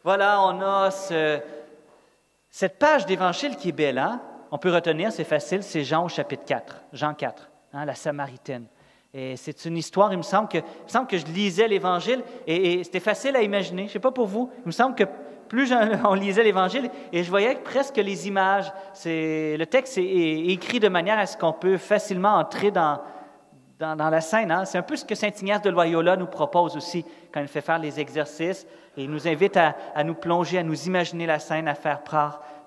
Voilà, on a cette page d'Évangile qui est belle, hein? On peut retenir, c'est facile, c'est Jean au chapitre 4, Jean 4, hein, la Samaritaine. Et c'est une histoire, il me semble que je lisais l'Évangile et c'était facile à imaginer. Je ne sais pas pour vous, il me semble que plus on lisait l'Évangile et je voyais presque les images. Le texte est écrit de manière à ce qu'on peut facilement entrer dans la scène. Hein? C'est un peu ce que saint Ignace de Loyola nous propose aussi quand il fait faire les exercices et il nous invite à nous plonger, à nous imaginer la scène, à faire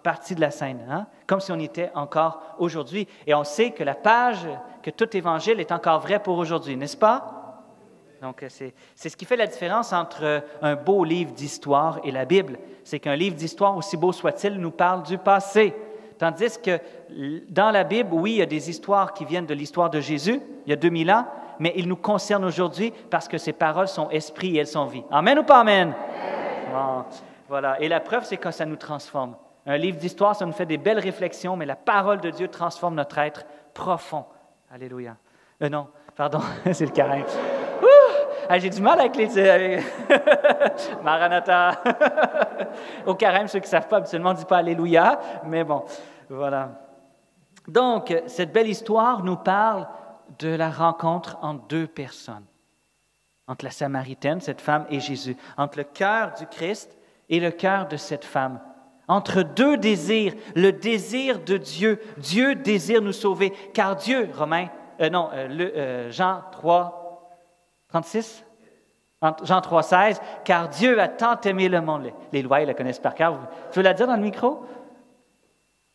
partie de la scène, hein? Comme si on y était encore aujourd'hui. Et on sait que la page, que tout Évangile est encore vrai pour aujourd'hui, n'est-ce pas? Donc, c'est ce qui fait la différence entre un beau livre d'histoire et la Bible. C'est qu'un livre d'histoire, aussi beau soit-il, nous parle du passé. Tandis que dans la Bible, oui, il y a des histoires qui viennent de l'histoire de Jésus, il y a 2000 ans, mais ils nous concernent aujourd'hui parce que ces paroles sont esprit et elles sont vie. Amen ou pas amen? Bon, voilà. Et la preuve, c'est que ça nous transforme. Un livre d'histoire, ça nous fait des belles réflexions, mais la parole de Dieu transforme notre être profond. Alléluia. Non, pardon, c'est le carême. J'ai du mal avec les... Maranatha. Au carême, ceux qui ne savent pas, habituellement, on ne dit pas Alléluia, mais bon, voilà. Donc, cette belle histoire nous parle de la rencontre entre deux personnes, entre la Samaritaine, cette femme, et Jésus, entre le cœur du Christ et le cœur de cette femme. Entre deux désirs, le désir de Dieu. Dieu désire nous sauver, car Dieu, Jean 3, 36, Jean 3, 16, car Dieu a tant aimé le monde. Les lois, ils la connaissent par cœur. Tu veux la dire dans le micro?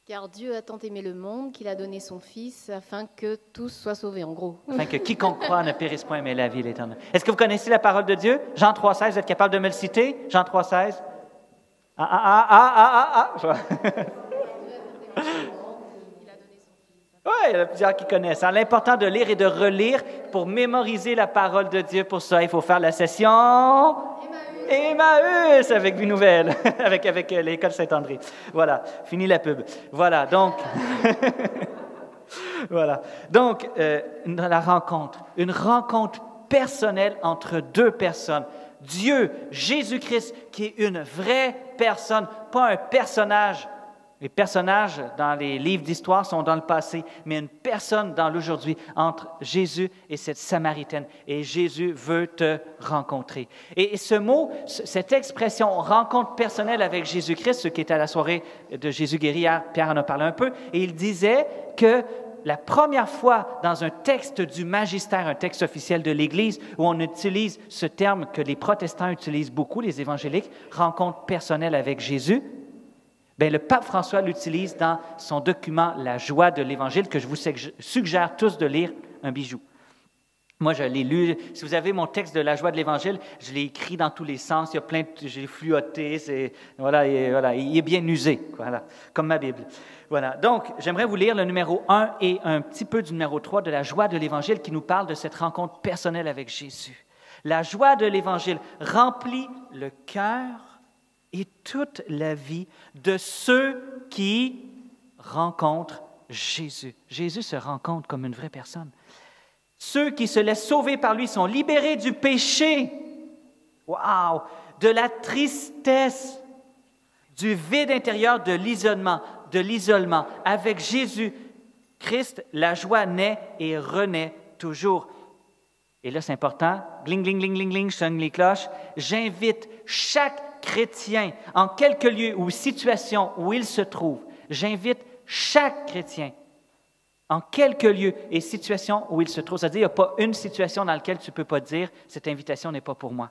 Car Dieu a tant aimé le monde qu'il a donné son Fils afin que tous soient sauvés, en gros. Afin que quiconque croit ne périsse point, mais la vie l'éternelle. Est-ce que vous connaissez la parole de Dieu? Jean 3, 16, vous êtes capable de me le citer? Jean 3, 16. Oui, il y en a plusieurs qui connaissent. Hein? L'important de lire et de relire pour mémoriser la parole de Dieu. Pour ça, il faut faire la session Emmaüs avec Vie Nouvelle, avec l'école Saint-André. Voilà, fini la pub. Voilà, donc... voilà. Donc, la rencontre, une rencontre personnelle entre deux personnes. Dieu, Jésus-Christ, qui est une vraie personne, pas un personnage. Les personnages dans les livres d'histoire sont dans le passé, mais une personne dans l'aujourd'hui entre Jésus et cette Samaritaine. Et Jésus veut te rencontrer. Et ce mot, cette expression « rencontre personnelle avec Jésus-Christ », ce qui était à la soirée de Jésus guéri hier, Pierre en a parlé un peu, et il disait que la première fois dans un texte du magistère, un texte officiel de l'Église, où on utilise ce terme que les protestants utilisent beaucoup, les évangéliques, rencontre personnelle avec Jésus, bien, le pape François l'utilise dans son document « La joie de l'Évangile » que je vous suggère tous de lire, un bijou. Moi, je l'ai lu. Si vous avez mon texte de La joie de l'Évangile, je l'ai écrit dans tous les sens. Il y a plein j'ai fluoté. Voilà, il est bien usé, voilà, comme ma Bible. Voilà. Donc, j'aimerais vous lire le numéro 1 et un petit peu du numéro 3 de La joie de l'Évangile qui nous parle de cette rencontre personnelle avec Jésus. La joie de l'Évangile remplit le cœur et toute la vie de ceux qui rencontrent Jésus. Jésus se rencontre comme une vraie personne. Ceux qui se laissent sauver par lui sont libérés du péché, wow, de la tristesse, du vide intérieur, de l'isolement. Avec Jésus-Christ, la joie naît et renaît toujours. Et là, c'est important. Gling, gling, gling, gling, gling, je sonne les cloches. J'invite chaque chrétien, en quelque lieu ou situation où il se trouve, j'invite chaque chrétien, en quelque lieu et situation où il se trouve, c'est-à-dire il n'y a pas une situation dans laquelle tu ne peux pas dire « cette invitation n'est pas pour moi »,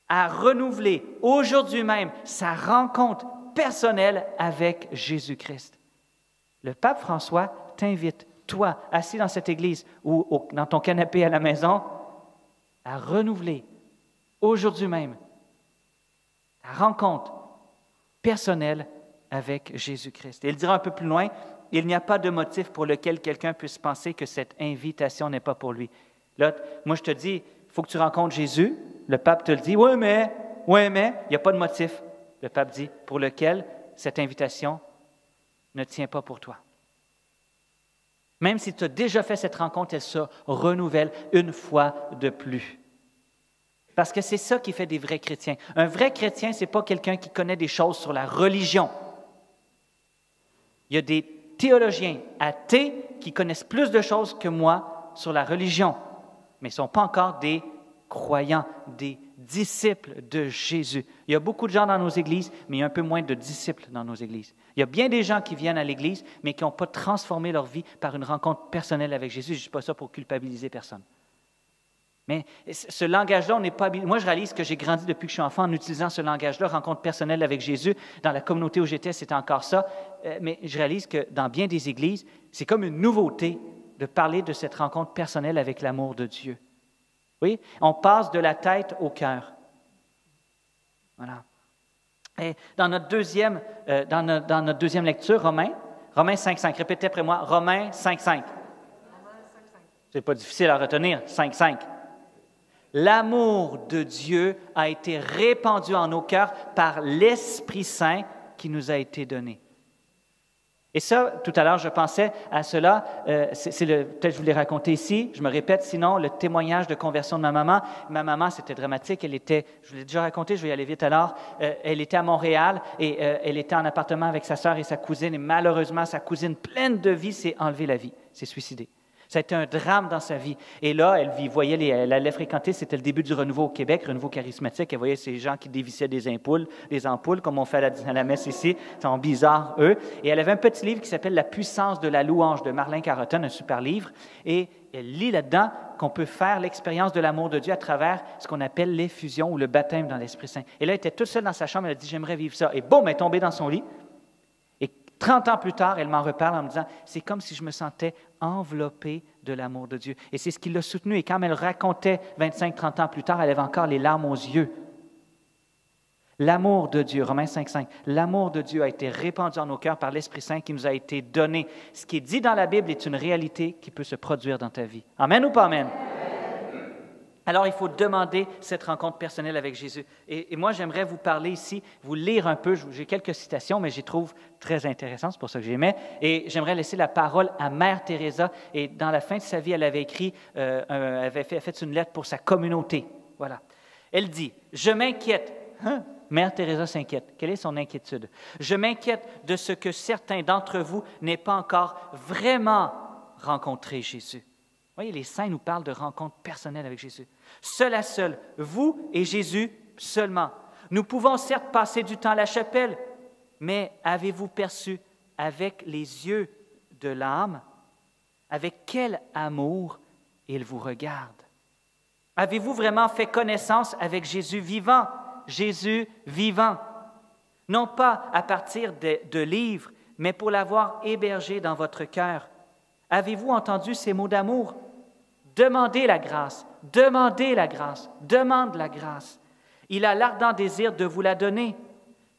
à renouveler aujourd'hui même sa rencontre personnelle avec Jésus-Christ. Le pape François t'invite, toi, assis dans cette église ou dans ton canapé à la maison, à renouveler aujourd'hui même ta rencontre personnelle avec Jésus-Christ. Et il dira un peu plus loin, il n'y a pas de motif pour lequel quelqu'un puisse penser que cette invitation n'est pas pour lui. Là, moi, je te dis, il faut que tu rencontres Jésus. Le pape te le dit, oui, mais, il n'y a pas de motif. Le pape dit, pour lequel cette invitation ne tient pas pour toi. Même si tu as déjà fait cette rencontre, elle se renouvelle une fois de plus. Parce que c'est ça qui fait des vrais chrétiens. Un vrai chrétien, ce n'est pas quelqu'un qui connaît des choses sur la religion. Il y a des théologiens athées qui connaissent plus de choses que moi sur la religion, mais ils ne sont pas encore des croyants, des disciples de Jésus. Il y a beaucoup de gens dans nos églises, mais il y a un peu moins de disciples dans nos églises. Il y a bien des gens qui viennent à l'église, mais qui n'ont pas transformé leur vie par une rencontre personnelle avec Jésus. Je ne dis pas ça pour culpabiliser personne. Mais ce langage-là, on n'est pas habitué. Moi, je réalise que j'ai grandi depuis que je suis enfant en utilisant ce langage-là, rencontre personnelle avec Jésus. Dans la communauté où j'étais, c'était encore ça. Mais je réalise que dans bien des églises, c'est comme une nouveauté de parler de cette rencontre personnelle avec l'amour de Dieu. Oui, on passe de la tête au cœur. Voilà. Et dans notre deuxième lecture, Romains 5,5. Répétez après moi, Romains 5,5. C'est pas difficile à retenir, 5,5. L'amour de Dieu a été répandu en nos cœurs par l'Esprit Saint qui nous a été donné. Et ça, tout à l'heure, je pensais à cela. Peut-être je vous l'ai raconté ici, je me répète, sinon, le témoignage de conversion de ma maman. Ma maman, c'était dramatique. Je vous l'ai déjà raconté, je vais y aller vite alors. Elle était à Montréal et elle était en appartement avec sa sœur et sa cousine. Et malheureusement, sa cousine, pleine de vie, s'est enlevée la vie, s'est suicidée. Ça a été un drame dans sa vie. Et là, elle allait fréquenter, c'était le début du renouveau au Québec, renouveau charismatique. Elle voyait ces gens qui dévissaient des ampoules, comme on fait à la messe ici. Ils sont bizarres, eux. Et elle avait un petit livre qui s'appelle « La puissance de la louange » de Marlene Carleton, un super livre. Et elle lit là-dedans qu'on peut faire l'expérience de l'amour de Dieu à travers ce qu'on appelle l'effusion ou le baptême dans l'Esprit Saint. Et là, elle était toute seule dans sa chambre, elle a dit « J'aimerais vivre ça ». Et boum, elle est tombée dans son lit. 30 ans plus tard, elle m'en reparle en me disant « C'est comme si je me sentais enveloppée de l'amour de Dieu. » Et c'est ce qui l'a soutenue. Et quand elle racontait 25-30 ans plus tard, elle avait encore les larmes aux yeux. L'amour de Dieu, Romains 5,5, l'amour de Dieu a été répandu en nos cœurs par l'Esprit Saint qui nous a été donné. Ce qui est dit dans la Bible est une réalité qui peut se produire dans ta vie. Amen ou pas amen? Alors, il faut demander cette rencontre personnelle avec Jésus. Et moi, j'aimerais vous parler ici, vous lire un peu. J'ai quelques citations, mais je les trouve très intéressantes, c'est pour ça que j'aimais. Et j'aimerais laisser la parole à Mère Teresa. Et dans la fin de sa vie, elle avait écrit, avait fait une lettre pour sa communauté. Voilà. Elle dit, « Je m'inquiète. » Mère Teresa s'inquiète. Quelle est son inquiétude? « Je m'inquiète de ce que certains d'entre vous n'aient pas encore vraiment rencontré Jésus. » Vous voyez, les saints nous parlent de rencontres personnelles avec Jésus. Seul à seul, vous et Jésus seulement. Nous pouvons certes passer du temps à la chapelle, mais avez-vous perçu avec les yeux de l'âme, avec quel amour il vous regarde? Avez-vous vraiment fait connaissance avec Jésus vivant? Jésus vivant. Non pas à partir de livres, mais pour l'avoir hébergé dans votre cœur. Avez-vous entendu ces mots d'amour? Demandez la grâce, demandez la grâce, demande la grâce. Il a l'ardent désir de vous la donner.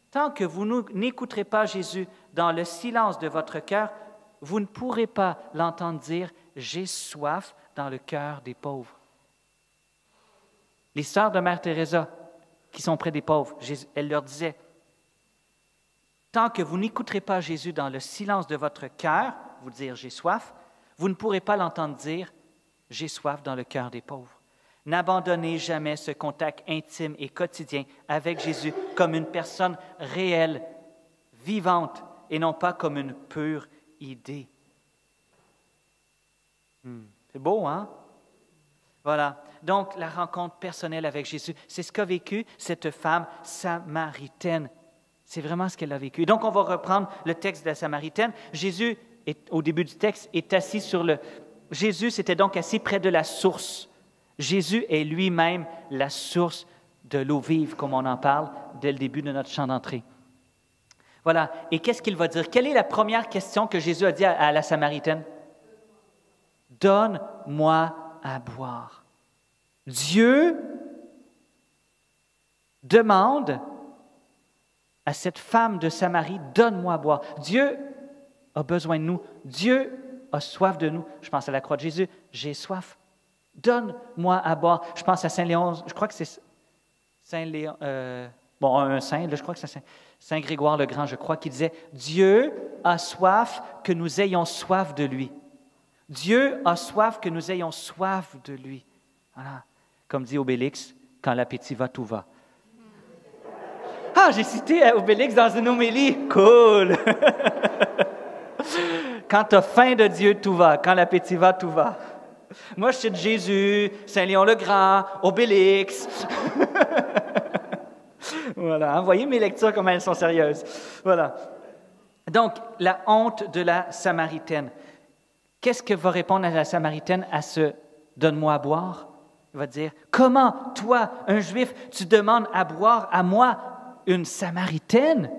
Tant que vous n'écouterez pas Jésus dans le silence de votre cœur, vous ne pourrez pas l'entendre dire « J'ai soif » dans le cœur des pauvres. Les sœurs de Mère Teresa, qui sont près des pauvres, elle leur disait « Tant que vous n'écouterez pas Jésus dans le silence de votre cœur, vous dire « J'ai soif », vous ne pourrez pas l'entendre dire « J'ai soif dans le cœur des pauvres. » N'abandonnez jamais ce contact intime et quotidien avec Jésus comme une personne réelle, vivante, et non pas comme une pure idée. C'est beau, hein? Voilà. Donc, la rencontre personnelle avec Jésus, c'est ce qu'a vécu cette femme samaritaine. C'est vraiment ce qu'elle a vécu. Donc, on va reprendre le texte de la Samaritaine. Jésus, au début du texte, est assis Jésus s'était donc assis près de la source. Jésus est lui-même la source de l'eau vive, comme on en parle dès le début de notre chant d'entrée. Voilà. Et qu'est-ce qu'il va dire? Quelle est la première question que Jésus a dit à la Samaritaine? « Donne-moi à boire. » Dieu demande à cette femme de Samarie, « Donne-moi à boire. » Dieu a besoin de nous. Dieu a soif de nous. Je pense à la croix de Jésus. J'ai soif. Donne-moi à boire. Je pense à Saint Léon. Je crois que c'est Saint Léon. Un saint. Là, je crois que c'est Saint Grégoire le Grand. Je crois qu'il disait Dieu a soif que nous ayons soif de lui. Dieu a soif que nous ayons soif de lui. Voilà. Comme dit Obélix, quand l'appétit va, tout va. Ah, j'ai cité Obélix dans une homélie. Cool! Quand tu as faim de Dieu, tout va. Quand l'appétit va, tout va. Moi, je cite Jésus, Saint-Léon-le-Grand, Obélix. Voilà, hein, voyez mes lectures, comment elles sont sérieuses. Voilà. Donc, la honte de la Samaritaine. Qu'est-ce que va répondre la Samaritaine à ce « donne-moi à boire » ? Il va dire « Comment, toi, un Juif, tu demandes à boire à moi, une Samaritaine? »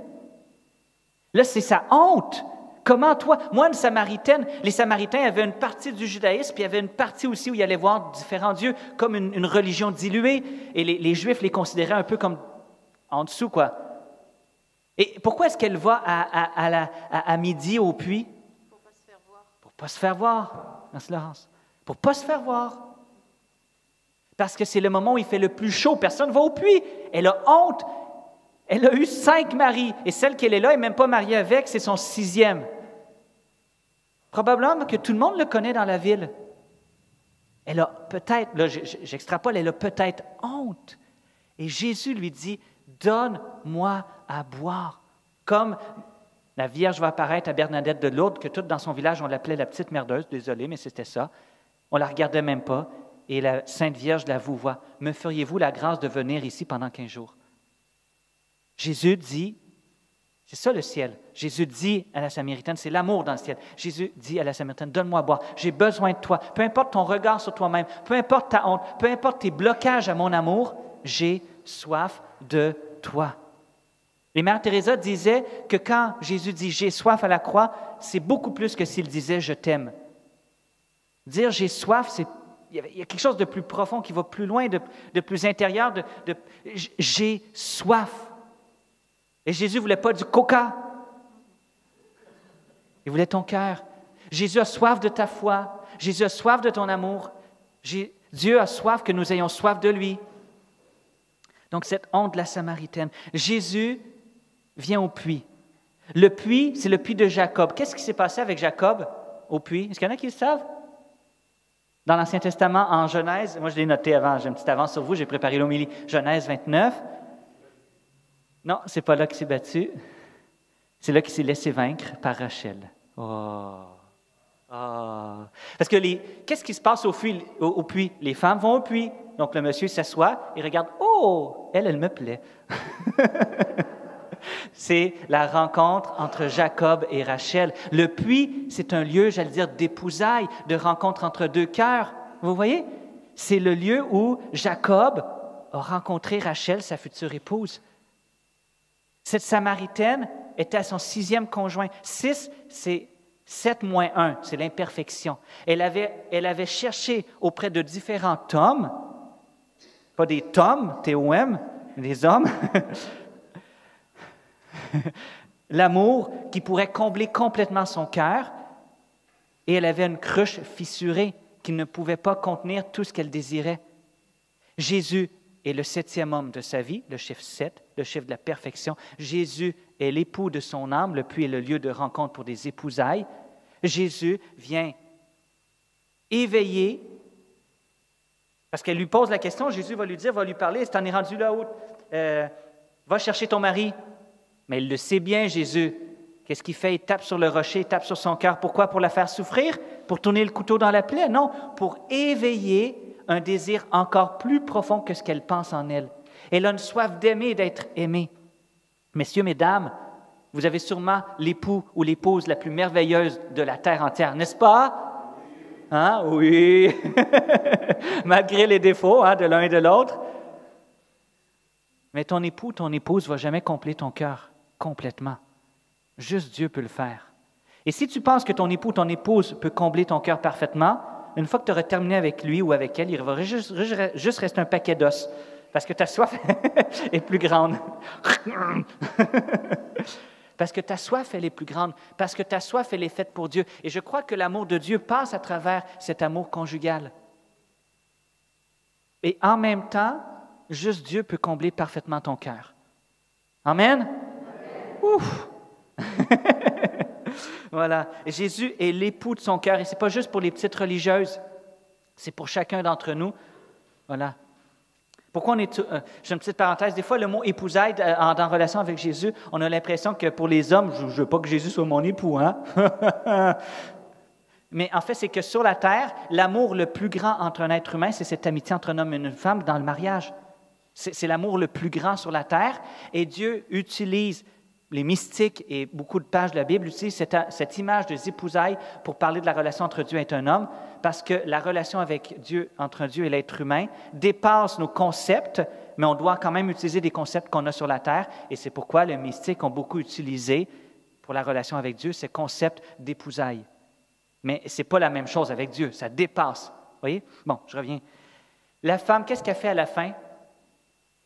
Là, c'est sa honte. Comment, toi, moi, une Samaritaine, les Samaritains avaient une partie du judaïsme, puis il y avait une partie aussi où ils allaient voir différents dieux, comme une religion diluée, et les Juifs les considéraient un peu comme en dessous, quoi. Et pourquoi est-ce qu'elle va à midi au puits? Pour ne pas se faire voir. Pour ne pas se faire voir. Merci, Laurence. Pour ne pas se faire voir. Parce que c'est le moment où il fait le plus chaud. Personne ne va au puits. Elle a honte. Elle a eu 5 maris. Et celle qu'elle est là, elle n'est même pas mariée avec, c'est son 6e. Probablement que tout le monde le connaît dans la ville. Elle a peut-être, là j'extrapole, elle a peut-être honte. Et Jésus lui dit, donne-moi à boire. Comme la Vierge va apparaître à Bernadette de Lourdes, que toute dans son village, on l'appelait la petite merdeuse, désolé, mais c'était ça. On ne la regardait même pas. Et la Sainte Vierge la vouvoie. Me feriez-vous la grâce de venir ici pendant 15 jours? Jésus dit, c'est ça le ciel. Jésus dit à la Samaritaine, c'est l'amour dans le ciel. Jésus dit à la Samaritaine, donne-moi à boire. J'ai besoin de toi. Peu importe ton regard sur toi-même, peu importe ta honte, peu importe tes blocages à mon amour, j'ai soif de toi. Et Mère Teresa disait que quand Jésus dit « j'ai soif » à la croix, c'est beaucoup plus que s'il disait « je t'aime ». Dire « j'ai soif », il y a quelque chose de plus profond qui va plus loin, de plus intérieur, j'ai soif. Et Jésus ne voulait pas du coca. Il voulait ton cœur. Jésus a soif de ta foi. Jésus a soif de ton amour. Dieu a soif que nous ayons soif de lui. Donc, cette honte de la Samaritaine. Jésus vient au puits. Le puits, c'est le puits de Jacob. Qu'est-ce qui s'est passé avec Jacob au puits? Est-ce qu'il y en a qui le savent? Dans l'Ancien Testament, en Genèse, moi je l'ai noté avant, j'ai une petite avance sur vous, j'ai préparé l'homélie. Genèse 29. Non, c'est pas là qu'il s'est battu. C'est là qu'il s'est laissé vaincre par Rachel. Oh! Parce que qu'est-ce qui se passe au puits? Les femmes vont au puits. Donc le monsieur s'assoit et regarde. Oh! Elle me plaît. C'est la rencontre entre Jacob et Rachel. Le puits, c'est un lieu, j'allais dire, d'épousailles, de rencontre entre deux cœurs. Vous voyez? C'est le lieu où Jacob a rencontré Rachel, sa future épouse. Cette Samaritaine était à son 6e conjoint. 6, c'est 7 moins 1, c'est l'imperfection. Elle avait cherché auprès de différents hommes, pas des tomes, T-O-M, des hommes, l'amour qui pourrait combler complètement son cœur, et elle avait une cruche fissurée qui ne pouvait pas contenir tout ce qu'elle désirait. Jésus est le 7e homme de sa vie, le chiffre 7, le chiffre de la perfection. Jésus est l'époux de son âme, le puits est le lieu de rencontre pour des épousailles. Jésus vient éveiller, parce qu'elle lui pose la question, Jésus va lui dire, va lui parler, si tu en es rendu là-haut, va chercher ton mari. Mais il le sait bien, Jésus. Qu'est-ce qu'il fait? Il tape sur le rocher, il tape sur son cœur. Pourquoi? Pour la faire souffrir? Pour tourner le couteau dans la plaie? Non, pour éveiller un désir encore plus profond que ce qu'elle pense en elle. Elle a une soif d'aimer et d'être aimée. Messieurs, mesdames, vous avez sûrement l'époux ou l'épouse la plus merveilleuse de la terre entière, n'est-ce pas? Hein? Oui! Malgré les défauts de l'un et de l'autre. Mais ton époux, ton épouse ne va jamais combler ton cœur complètement. Juste Dieu peut le faire. Et si tu penses que ton époux, ton épouse peut combler ton cœur parfaitement, une fois que tu auras terminé avec lui ou avec elle, il va juste rester un paquet d'os. Parce que ta soif est plus grande. Parce que ta soif, elle est plus grande. Parce que ta soif, elle est faite pour Dieu. Et je crois que l'amour de Dieu passe à travers cet amour conjugal. Et en même temps, juste Dieu peut combler parfaitement ton cœur. Amen? Ouf! Voilà. Jésus est l'époux de son cœur. Et ce n'est pas juste pour les petites religieuses. C'est pour chacun d'entre nous. Voilà. Pourquoi on est... j'ai une petite parenthèse. Des fois, le mot épousaille, en relation avec Jésus, on a l'impression que pour les hommes, je ne veux pas que Jésus soit mon époux, hein? Mais en fait, c'est que sur la terre, l'amour le plus grand entre un être humain, c'est cette amitié entre un homme et une femme dans le mariage. C'est l'amour le plus grand sur la terre. Et Dieu utilise, les mystiques et beaucoup de pages de la Bible utilisent cette image de épousailles pour parler de la relation entre Dieu et un homme, parce que la relation avec Dieu, entre Dieu et l'être humain, dépasse nos concepts, mais on doit quand même utiliser des concepts qu'on a sur la terre. Et c'est pourquoi les mystiques ont beaucoup utilisé, pour la relation avec Dieu, ce concept d'épousailles. Mais ce n'est pas la même chose avec Dieu, ça dépasse. Vous voyez? Bon, je reviens. La femme, qu'est-ce qu'elle fait à la fin?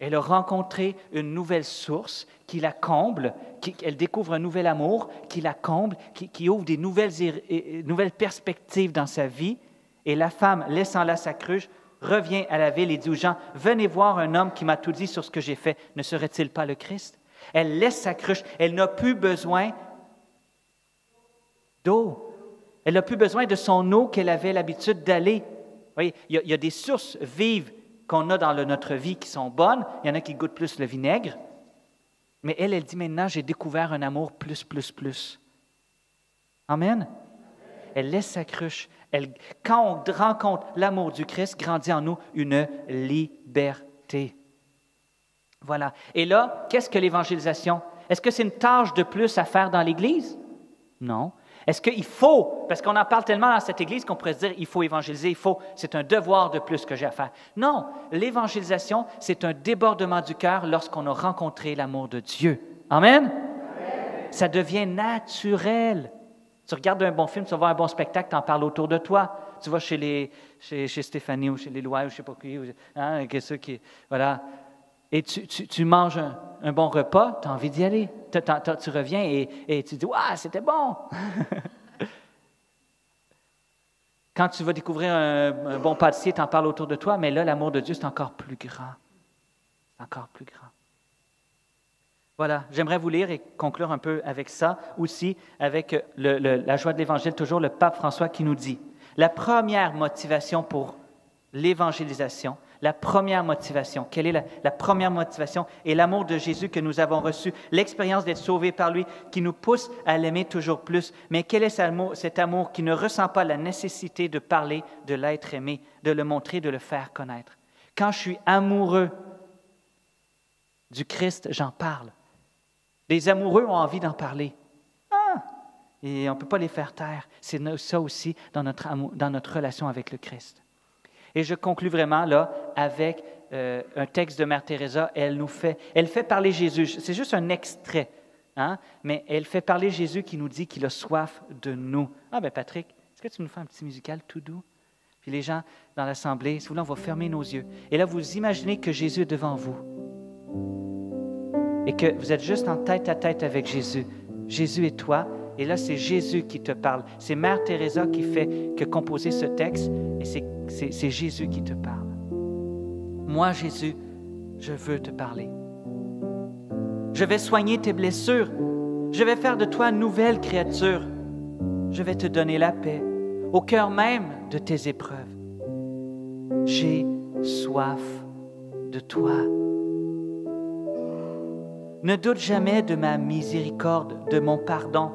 Elle a rencontré une nouvelle source qui la comble, elle découvre un nouvel amour qui la comble, qui ouvre des nouvelles perspectives dans sa vie. Et la femme, laissant là sa cruche, revient à la ville et dit aux gens, « Venez voir un homme qui m'a tout dit sur ce que j'ai fait. Ne serait-il pas le Christ? » Elle laisse sa cruche. Elle n'a plus besoin d'eau. Elle n'a plus besoin de son eau qu'elle avait l'habitude d'aller. Vous voyez, il y a des sources vives qu'on a dans notre vie qui sont bonnes. Il y en a qui goûtent plus le vinaigre. Mais elle dit maintenant, j'ai découvert un amour plus. Amen. Elle laisse sa cruche. Quand on rencontre l'amour du Christ, grandit en nous une liberté. Voilà. Et là, qu'est-ce que l'évangélisation? Est-ce que c'est une tâche de plus à faire dans l'Église? Non. Est-ce qu'il faut, parce qu'on en parle tellement dans cette Église qu'on pourrait se dire, il faut évangéliser, c'est un devoir de plus que j'ai à faire. Non, l'évangélisation, c'est un débordement du cœur lorsqu'on a rencontré l'amour de Dieu. Amen? Amen. Ça devient naturel. Tu regardes un bon film, tu vas voir un bon spectacle, tu en parles autour de toi. Tu vas chez Stéphanie ou chez les Lois ou je ne sais pas qui, hein, voilà. Et tu manges un bon repas, tu as envie d'y aller. Tu reviens et tu dis « Waouh, c'était bon! » Quand tu vas découvrir un bon pâtissier, tu en parles autour de toi, mais là, l'amour de Dieu, c'est encore plus grand. Encore plus grand. Voilà, j'aimerais vous lire et conclure un peu avec ça, aussi avec la joie de l'Évangile, toujours le pape François qui nous dit « La première motivation pour l'évangélisation, la première motivation. Quelle est la première motivation? Et l'amour de Jésus que nous avons reçu, l'expérience d'être sauvés par lui qui nous pousse à l'aimer toujours plus. Mais quel est cet amour qui ne ressent pas la nécessité de parler de l'être aimé, de le montrer, de le faire connaître? Quand je suis amoureux du Christ, j'en parle. Les amoureux ont envie d'en parler. Et on ne peut pas les faire taire. C'est ça aussi dans notre relation avec le Christ. Et je conclus vraiment là avec un texte de Mère Teresa. Elle fait parler Jésus. C'est juste un extrait, hein? Mais elle fait parler Jésus qui nous dit qu'il a soif de nous. Ah ben Patrick, est-ce que tu nous fais un petit musical tout doux? Puis les gens dans l'assemblée, si vous voulez, on va fermer nos yeux. Et là, vous imaginez que Jésus est devant vous. Et que vous êtes juste en tête à tête avec Jésus. Jésus et toi. Et là, c'est Jésus qui te parle. C'est Mère Teresa qui a composé ce texte. Et c'est Jésus qui te parle. Moi, Jésus, je veux te parler. Je vais soigner tes blessures. Je vais faire de toi une nouvelle créature. Je vais te donner la paix au cœur même de tes épreuves. J'ai soif de toi. Ne doute jamais de ma miséricorde, de mon pardon,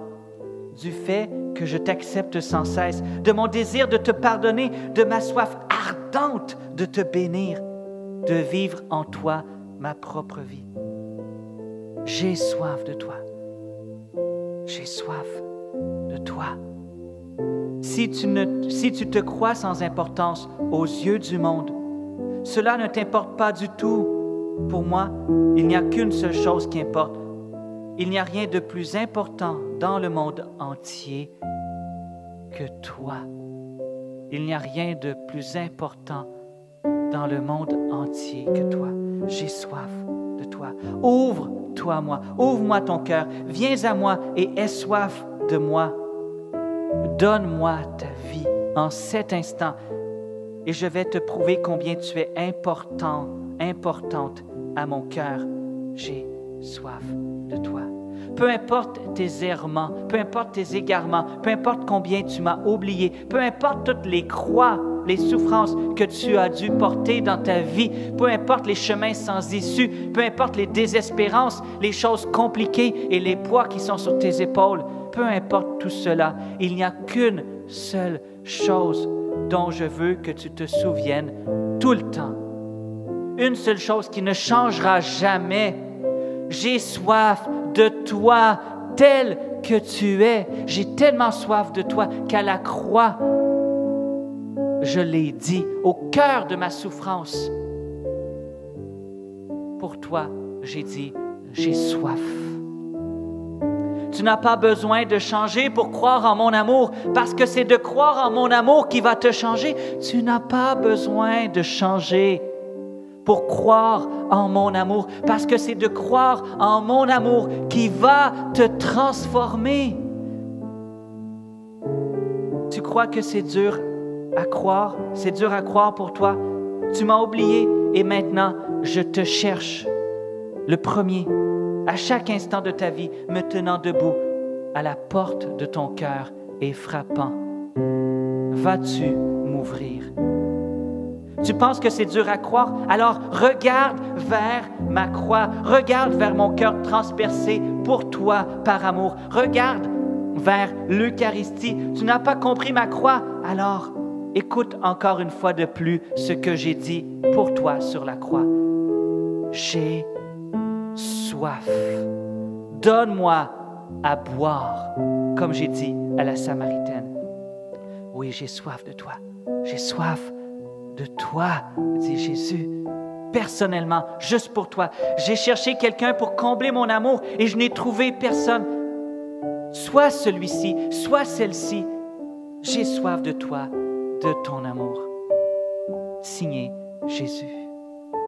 du fait que je t'accepte sans cesse, de mon désir de te pardonner, de ma soif ardente de te bénir, de vivre en toi ma propre vie. J'ai soif de toi. J'ai soif de toi. Si tu te crois sans importance aux yeux du monde, cela ne t'importe pas du tout. Pour moi, il n'y a qu'une seule chose qui importe. Il n'y a rien de plus important dans le monde entier que toi. Il n'y a rien de plus important dans le monde entier que toi. J'ai soif de toi. Ouvre-toi, moi. Ouvre-moi ton cœur. Viens à moi et aie soif de moi. Donne-moi ta vie en cet instant et je vais te prouver combien tu es importante à mon cœur. J'ai soif de toi. Peu importe tes errements, peu importe tes égarements, peu importe combien tu m'as oublié, peu importe toutes les croix, les souffrances que tu as dû porter dans ta vie, peu importe les chemins sans issue, peu importe les désespérances, les choses compliquées et les poids qui sont sur tes épaules, peu importe tout cela, il n'y a qu'une seule chose dont je veux que tu te souviennes tout le temps. Une seule chose qui ne changera jamais. J'ai soif de toi tel que tu es. J'ai tellement soif de toi qu'à la croix, je l'ai dit, au cœur de ma souffrance. Pour toi, j'ai dit, j'ai soif. Tu n'as pas besoin de changer pour croire en mon amour, parce que c'est de croire en mon amour qui va te changer. Tu n'as pas besoin de changer pour croire en mon amour, parce que c'est de croire en mon amour qui va te transformer. Tu crois que c'est dur à croire? C'est dur à croire pour toi? Tu m'as oublié et maintenant, je te cherche. Le premier, à chaque instant de ta vie, me tenant debout à la porte de ton cœur et frappant. Vas-tu m'ouvrir? Tu penses que c'est dur à croire? Alors regarde vers ma croix, regarde vers mon cœur transpercé pour toi par amour. Regarde vers l'Eucharistie. Tu n'as pas compris ma croix? Alors écoute encore une fois de plus ce que j'ai dit pour toi sur la croix. J'ai soif. Donne-moi à boire, comme j'ai dit à la Samaritaine. Oui, j'ai soif de toi. J'ai soif de toi, dit Jésus, personnellement, juste pour toi. J'ai cherché quelqu'un pour combler mon amour et je n'ai trouvé personne. Soit celui-ci, soit celle-ci. J'ai soif de toi, de ton amour. Signé Jésus.